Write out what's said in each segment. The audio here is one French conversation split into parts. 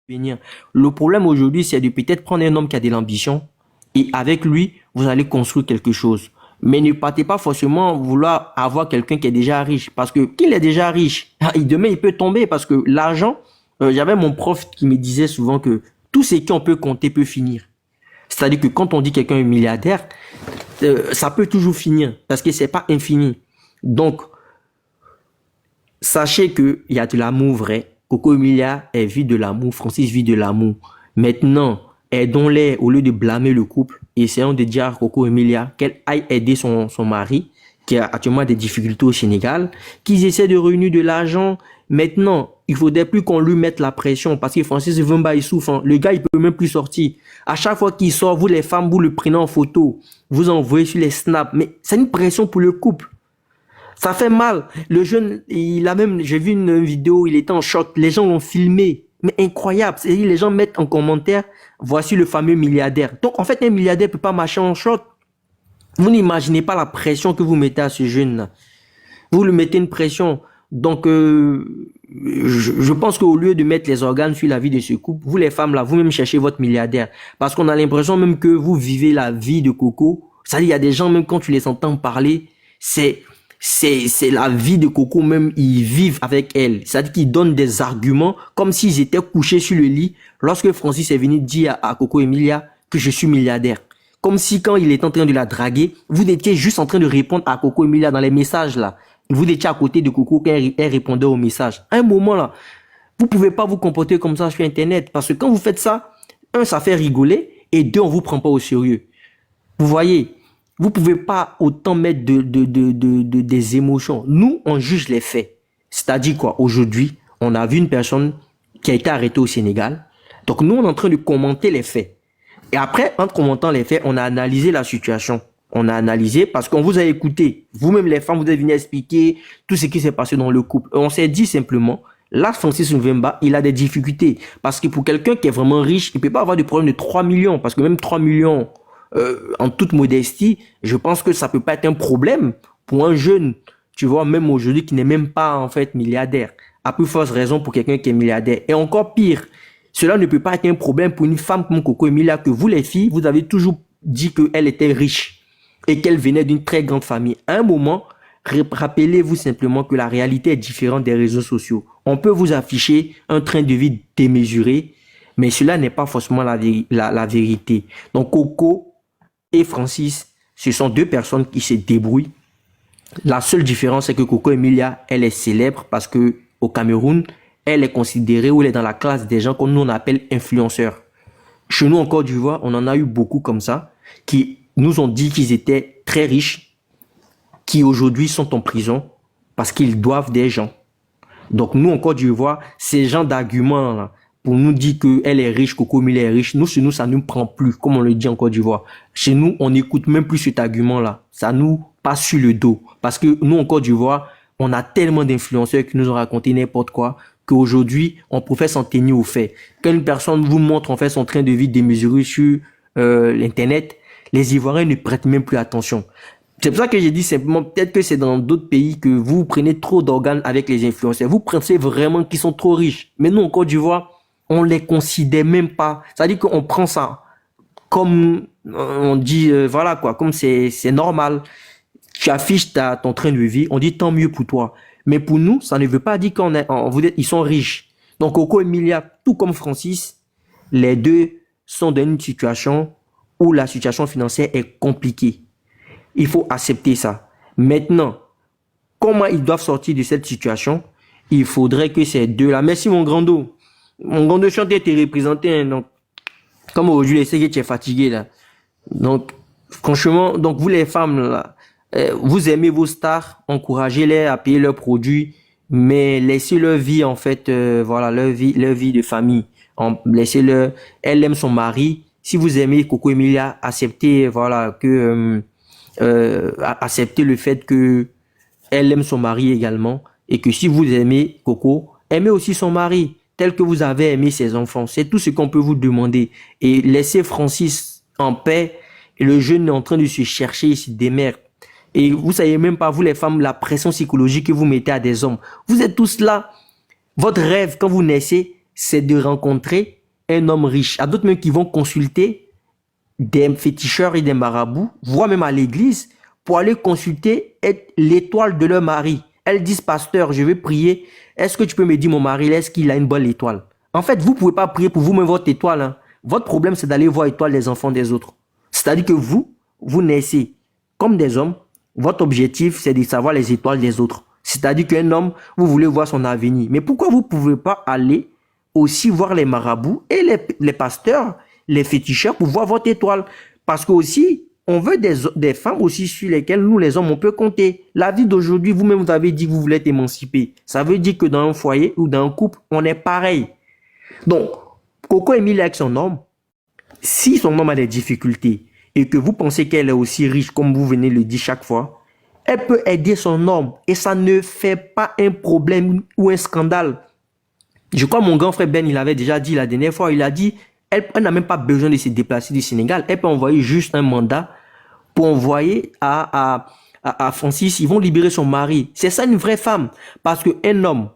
venir. Le problème aujourd'hui, c'est de peut-être prendre un homme qui a de l'ambition et avec lui, vous allez construire quelque chose. Mais ne partez pas forcément vouloir avoir quelqu'un qui est déjà riche. Parce que qu'il est déjà riche, demain il peut tomber parce que l'argent, j'avais mon prof qui me disait souvent que tout ce qu'on peut compter peut finir. C'est-à-dire que quand on dit quelqu'un est milliardaire, ça peut toujours finir parce que c'est pas infini. Donc, sachez qu'il y a de l'amour vrai. Coco Emilia, elle vit de l'amour. Francis vit de l'amour. Maintenant, aidons-les au lieu de blâmer le couple. Essayons de dire à Coco Emilia qu'elle aille aider son mari qui a actuellement des difficultés au Sénégal, qu'ils essaient de réunir de l'argent. Maintenant, il faudrait plus qu'on lui mette la pression parce que Francis Vemba, il souffre. Hein. Le gars, il peut même plus sortir. À chaque fois qu'il sort, vous les femmes, vous le prenez en photo. Vous envoyez sur les snaps. Mais c'est une pression pour le couple. Ça fait mal. Le jeune, il a même, j'ai vu une vidéo, il était en choc. Les gens l'ont filmé. Mais incroyable. C'est-à-dire, les gens mettent en commentaire, voici le fameux milliardaire. Donc, en fait, un milliardaire peut pas marcher en short. Vous n'imaginez pas la pression que vous mettez à ce jeune-là. Vous lui mettez une pression. Donc, je pense qu'au lieu de mettre les organes sur la vie de ce couple, vous les femmes là, vous-même cherchez votre milliardaire. Parce qu'on a l'impression même que vous vivez la vie de Coco. C'est-à-dire, il y a des gens, même quand tu les entends parler, c'est la vie de Coco même, ils vivent avec elle. C'est-à-dire qu'ils donnent des arguments comme s'ils étaient couchés sur le lit lorsque Francis est venu dire à Coco Emilia que je suis milliardaire. Comme si quand il est en train de la draguer, vous étiez juste en train de répondre à Coco Emilia dans les messages là. Vous étiez à côté de Coco quand elle répondait aux messages. À un moment là, vous pouvez pas vous comporter comme ça sur Internet parce que quand vous faites ça, un, ça fait rigoler et deux, on vous prend pas au sérieux. Vous voyez, vous pouvez pas autant mettre des émotions. Nous, on juge les faits. C'est-à-dire quoi? Aujourd'hui, on a vu une personne qui a été arrêtée au Sénégal. Donc nous, on est en train de commenter les faits. Et après, en commentant les faits, on a analysé la situation. On a analysé parce qu'on vous a écouté. Vous-même, les femmes, vous avez venu expliquer tout ce qui s'est passé dans le couple. Et on s'est dit simplement, là, Francis Mvemba, il a des difficultés. Parce que pour quelqu'un qui est vraiment riche, il peut pas avoir de problème de 3 millions. Parce que même 3 millions, en toute modestie, je pense que ça peut pas être un problème pour un jeune, tu vois, même aujourd'hui, qui n'est même pas, en fait, milliardaire. À plus forte raison pour quelqu'un qui est milliardaire. Et encore pire, cela ne peut pas être un problème pour une femme comme Coco Emilia, que vous, les filles, vous avez toujours dit qu'elle était riche et qu'elle venait d'une très grande famille. À un moment, rappelez-vous simplement que la réalité est différente des réseaux sociaux. On peut vous afficher un train de vie démesuré, mais cela n'est pas forcément la vérité. Donc, Coco et Francis, ce sont deux personnes qui se débrouillent. La seule différence, c'est que Coco Emilia, elle est célèbre parce que au Cameroun, elle est considérée ou elle est dans la classe des gens qu'on nous appelle influenceurs. Chez nous en Côte d'Ivoire, on en a eu beaucoup comme ça, qui nous ont dit qu'ils étaient très riches, qui aujourd'hui sont en prison parce qu'ils doivent des gens. Donc nous en Côte d'Ivoire, ces gens d'arguments là, pour nous dire qu'elle est riche, Coco Emilia est riche, nous, chez nous, ça ne nous prend plus, comme on le dit en Côte d'Ivoire. Chez nous, on n'écoute même plus cet argument-là. Ça nous passe sur le dos. Parce que nous, en Côte d'Ivoire, on a tellement d'influenceurs qui nous ont raconté n'importe quoi, qu'aujourd'hui, on préfère s'en tenir aux faits. Quand une personne vous montre en fait son train de vie démesuré sur l'Internet, les Ivoiriens ne prêtent même plus attention. C'est pour ça que j'ai dit simplement, peut-être que c'est dans d'autres pays que vous prenez trop d'organes avec les influenceurs. Vous pensez vraiment qu'ils sont trop riches. Mais nous, en Côte d'Ivoire, on les considère même pas. C'est-à-dire qu'on prend ça comme, on dit, voilà quoi, comme c'est normal. Tu affiches ton train de vie, on dit tant mieux pour toi. Mais pour nous, ça ne veut pas dire ils sont riches. Donc, Coco Emilia, tout comme Francis, les deux sont dans une situation où la situation financière est compliquée. Il faut accepter ça. Maintenant, comment ils doivent sortir de cette situation? Il faudrait que ces deux-là... Merci mon grand dos. Mon grand dos, je suis en train de te représenter. Hein, donc, comme aujourd'hui, je sais que tu es fatigué là. Donc, franchement, donc vous les femmes là, vous aimez vos stars, encouragez-les à payer leurs produits, mais laissez leur vie en fait, voilà, leur vie de famille. Laissez-leur, elle aime son mari. Si vous aimez Coco Emilia, acceptez, voilà, que acceptez le fait que elle aime son mari également, et que si vous aimez Coco, aimez aussi son mari, tel que vous avez aimé ses enfants. C'est tout ce qu'on peut vous demander. Et laissez Francis en paix. Et le jeune est en train de se chercher, il se démerde. Et vous savez même pas, vous les femmes, la pression psychologique que vous mettez à des hommes. Vous êtes tous là. Votre rêve, quand vous naissez, c'est de rencontrer un homme riche. Il y a d'autres même qui vont consulter des féticheurs et des marabouts, voire même à l'église, pour aller consulter l'étoile de leur mari. Elles disent, pasteur, je vais prier. Est-ce que tu peux me dire, mon mari, est-ce qu'il a une bonne étoile? En fait, vous ne pouvez pas prier pour vous-même votre étoile. Hein. Votre problème, c'est d'aller voir l'étoile des enfants des autres. C'est-à-dire que vous naissez comme des hommes. Votre objectif, c'est de savoir les étoiles des autres. C'est-à-dire qu'un homme, vous voulez voir son avenir. Mais pourquoi vous ne pouvez pas aller aussi voir les marabouts et les pasteurs, les féticheurs pour voir votre étoile? Parce que aussi, on veut des femmes aussi sur lesquelles nous, les hommes, on peut compter. La vie d'aujourd'hui, vous-même, vous avez dit que vous voulez être émancipé. Ça veut dire que dans un foyer ou dans un couple, on est pareil. Donc, Coco Emilia avec son homme, si son homme a des difficultés et que vous pensez qu'elle est aussi riche, comme vous venez le dire chaque fois, elle peut aider son homme et ça ne fait pas un problème ou un scandale. Je crois que mon grand frère Ben, il avait déjà dit la dernière fois, il a dit, elle n'a même pas besoin de se déplacer du Sénégal. Elle peut envoyer juste un mandat pour envoyer à Francis, ils vont libérer son mari. C'est ça une vraie femme. Parce qu'un homme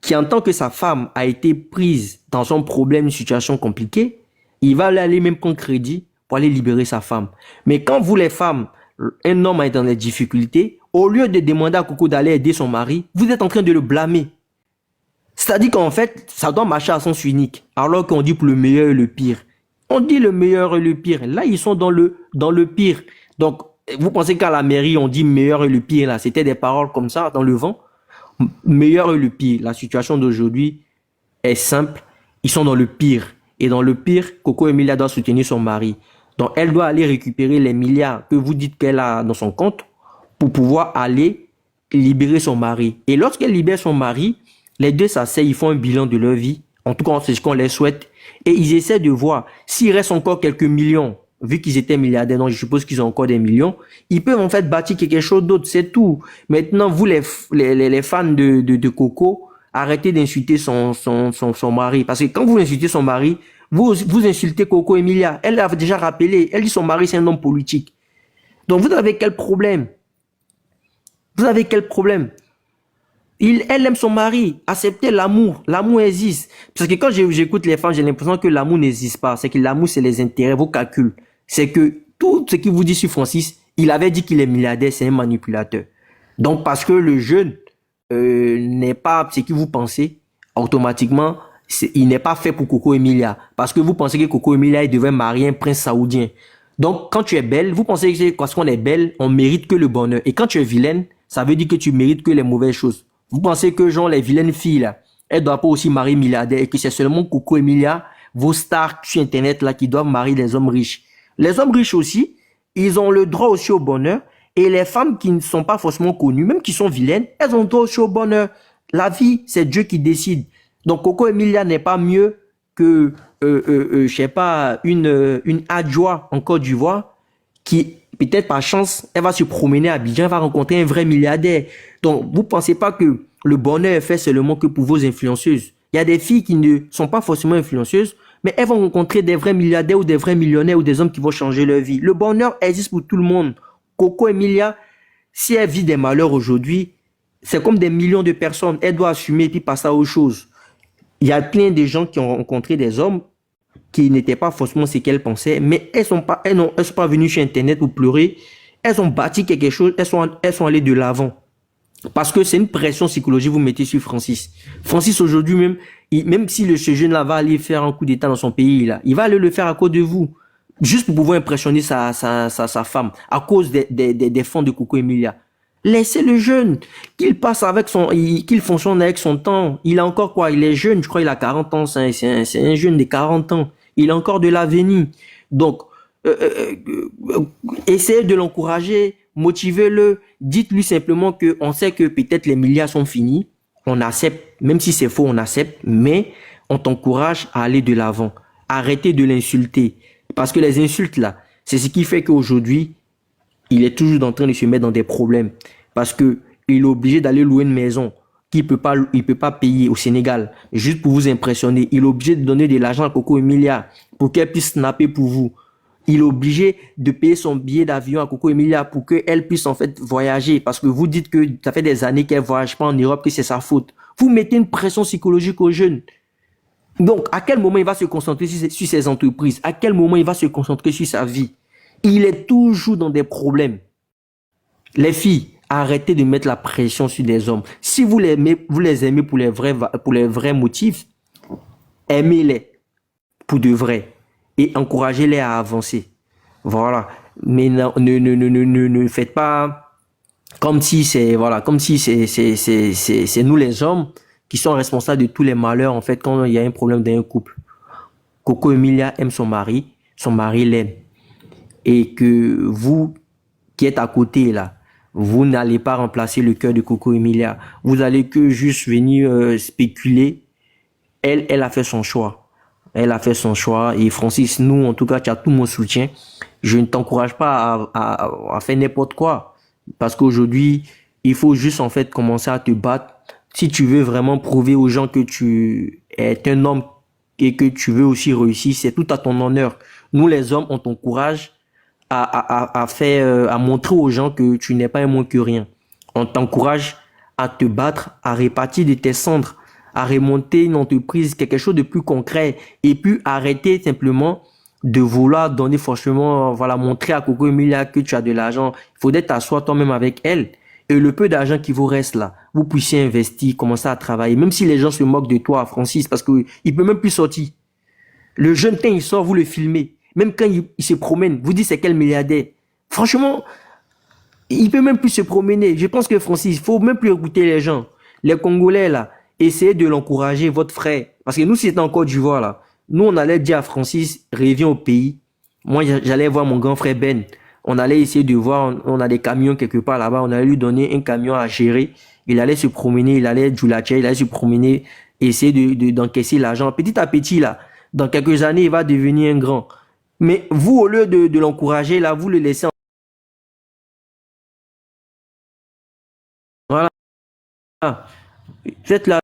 qui entend que sa femme a été prise dans son problème, une situation compliquée, il va aller même prendre crédit pour aller libérer sa femme. Mais quand vous les femmes, un homme est dans des difficultés, au lieu de demander à Coco d'aller aider son mari, vous êtes en train de le blâmer. C'est-à-dire qu'en fait, ça doit marcher à sens unique, alors qu'on dit pour le meilleur et le pire. On dit le meilleur et le pire. Là, ils sont dans le pire. Donc, vous pensez qu'à la mairie, on dit meilleur et le pire, là, c'était des paroles comme ça, dans le vent? Meilleur et le pire. La situation d'aujourd'hui est simple. Ils sont dans le pire. Et dans le pire, Coco Emilia doit soutenir son mari. Donc, elle doit aller récupérer les milliards que vous dites qu'elle a dans son compte pour pouvoir aller libérer son mari. Et lorsqu'elle libère son mari, les deux s'asseyent, ils font un bilan de leur vie. En tout cas, c'est ce qu'on les souhaite. Et ils essaient de voir s'il reste encore quelques millions. Vu qu'ils étaient milliardaires, donc je suppose qu'ils ont encore des millions. Ils peuvent en fait bâtir quelque chose d'autre, c'est tout. Maintenant, vous les fans de Coco, arrêtez d'insulter son mari. Parce que quand vous insultez son mari, vous insultez Coco Emilia. Elle l'a déjà rappelé. Elle dit son mari, c'est un homme politique. Donc vous avez quel problème? Vous avez quel problème? Elle aime son mari. Acceptez l'amour. L'amour existe. Parce que quand j'écoute les femmes, j'ai l'impression que l'amour n'existe pas. C'est que l'amour, c'est les intérêts, vos calculs. C'est que tout ce qu'il vous dit sur Francis, il avait dit qu'il est milliardaire, c'est un manipulateur. Donc, parce que le jeune n'est pas ce que vous pensez, automatiquement, il n'est pas fait pour Coco Emilia. Parce que vous pensez que Coco Emilia, il devait marier un prince saoudien. Donc, quand tu es belle, vous pensez que parce qu'on est belle, on mérite que le bonheur. Et quand tu es vilaine, ça veut dire que tu mérites que les mauvaises choses. Vous pensez que genre les vilaines filles là, elles doivent pas aussi marier milliardaires et que c'est seulement Coco Emilia, vos stars sur internet là qui doivent marier les hommes riches. Les hommes riches aussi, ils ont le droit aussi au bonheur et les femmes qui ne sont pas forcément connues, même qui sont vilaines, elles ont le droit aussi au bonheur. La vie, c'est Dieu qui décide. Donc Coco Emilia n'est pas mieux que je sais pas une adjoie en Côte d'Ivoire qui peut-être par chance, elle va se promener à Abidjan, elle va rencontrer un vrai milliardaire. Donc, vous pensez pas que le bonheur est fait seulement que pour vos influenceuses. Il y a des filles qui ne sont pas forcément influenceuses, mais elles vont rencontrer des vrais milliardaires ou des vrais millionnaires ou des hommes qui vont changer leur vie. Le bonheur existe pour tout le monde. Coco Emilia, si elle vit des malheurs aujourd'hui, c'est comme des millions de personnes. Elle doit assumer et puis passer à autre chose. Il y a plein de gens qui ont rencontré des hommes qui n'étaient pas forcément ce qu'elles pensaient, mais elles sont pas venues sur Internet pour pleurer. Elles ont bâti quelque chose, elles sont allées de l'avant. Parce que c'est une pression psychologique que vous mettez sur Francis. Francis aujourd'hui même, même si ce jeune-là va aller faire un coup d'état dans son pays, là, il va aller le faire à cause de vous. Juste pour pouvoir impressionner sa femme, à cause des fonds de Coco Emilia. Laissez le jeune, qu'il passe avec qu'il fonctionne avec son temps. Il a encore quoi? Il est jeune, je crois qu'il a 40 ans, c'est un jeune de 40 ans. Il a encore de l'avenir. Donc, essayez de l'encourager, motivez-le, dites-lui simplement que on sait que peut-être les milliards sont finis, on accepte, même si c'est faux, on accepte, mais on t'encourage à aller de l'avant. Arrêtez de l'insulter. Parce que les insultes là, c'est ce qui fait qu'aujourd'hui, il est toujours en train de se mettre dans des problèmes. Parce que il est obligé d'aller louer une maison qu'il peut pas payer au Sénégal, juste pour vous impressionner. Il est obligé de donner de l'argent à Coco Emilia pour qu'elle puisse snapper pour vous. Il est obligé de payer son billet d'avion à Coco Emilia pour qu'elle puisse en fait voyager. Parce que vous dites que ça fait des années qu'elle ne voyage pas en Europe, que c'est sa faute. Vous mettez une pression psychologique aux jeunes. Donc, à quel moment il va se concentrer sur ses entreprises? À quel moment il va se concentrer sur sa vie? Il est toujours dans des problèmes. Les filles, arrêtez de mettre la pression sur des hommes. Si vous les aimez pour les vrais motifs, aimez-les pour de vrai et encouragez-les à avancer. Voilà. Mais ne faites pas comme si c'est voilà, comme si c'est nous les hommes qui sont responsables de tous les malheurs en fait quand il y a un problème dans un couple. Coco Emilia aime son mari l'aime et que vous qui êtes à côté là, vous n'allez pas remplacer le cœur de Coco Emilia. Vous allez que juste venir spéculer. Elle a fait son choix. Elle a fait son choix. Et Francis, nous, en tout cas, tu as tout mon soutien. Je ne t'encourage pas à faire n'importe quoi. Parce qu'aujourd'hui, il faut juste en fait commencer à te battre. Si tu veux vraiment prouver aux gens que tu es un homme et que tu veux aussi réussir, c'est tout à ton honneur. Nous, les hommes, on t'encourage à montrer aux gens que tu n'es pas un moins que rien. On t'encourage à te battre, à répartir de tes cendres, à remonter une entreprise, quelque chose de plus concret, et puis arrêter simplement de vouloir donner forcément, voilà, montrer à Coco Emilia que tu as de l'argent. Il faudrait t'asseoir toi-même avec elle. Et le peu d'argent qui vous reste là, vous puissiez investir, commencer à travailler, même si les gens se moquent de toi, Francis, parce qu'il ne peut même plus sortir. Le jeune teint, il sort, vous le filmez. Même quand il se promène, vous dites c'est quel milliardaire. Franchement, il peut même plus se promener. Je pense que Francis, il faut même plus écouter les gens. Les Congolais, là, essayez de l'encourager, votre frère. Parce que nous, c'était en Côte d'Ivoire, là. Nous, on allait dire à Francis, reviens au pays. Moi, j'allais voir mon grand frère Ben. On allait essayer de voir, on a des camions quelque part là-bas. On allait lui donner un camion à gérer. Il allait se promener, il allait djoulacher, il allait se promener, essayer d'encaisser l'argent. Petit à petit, là, dans quelques années, il va devenir un grand. Mais vous, au lieu de l'encourager, là, vous le laissez. Voilà. Faites la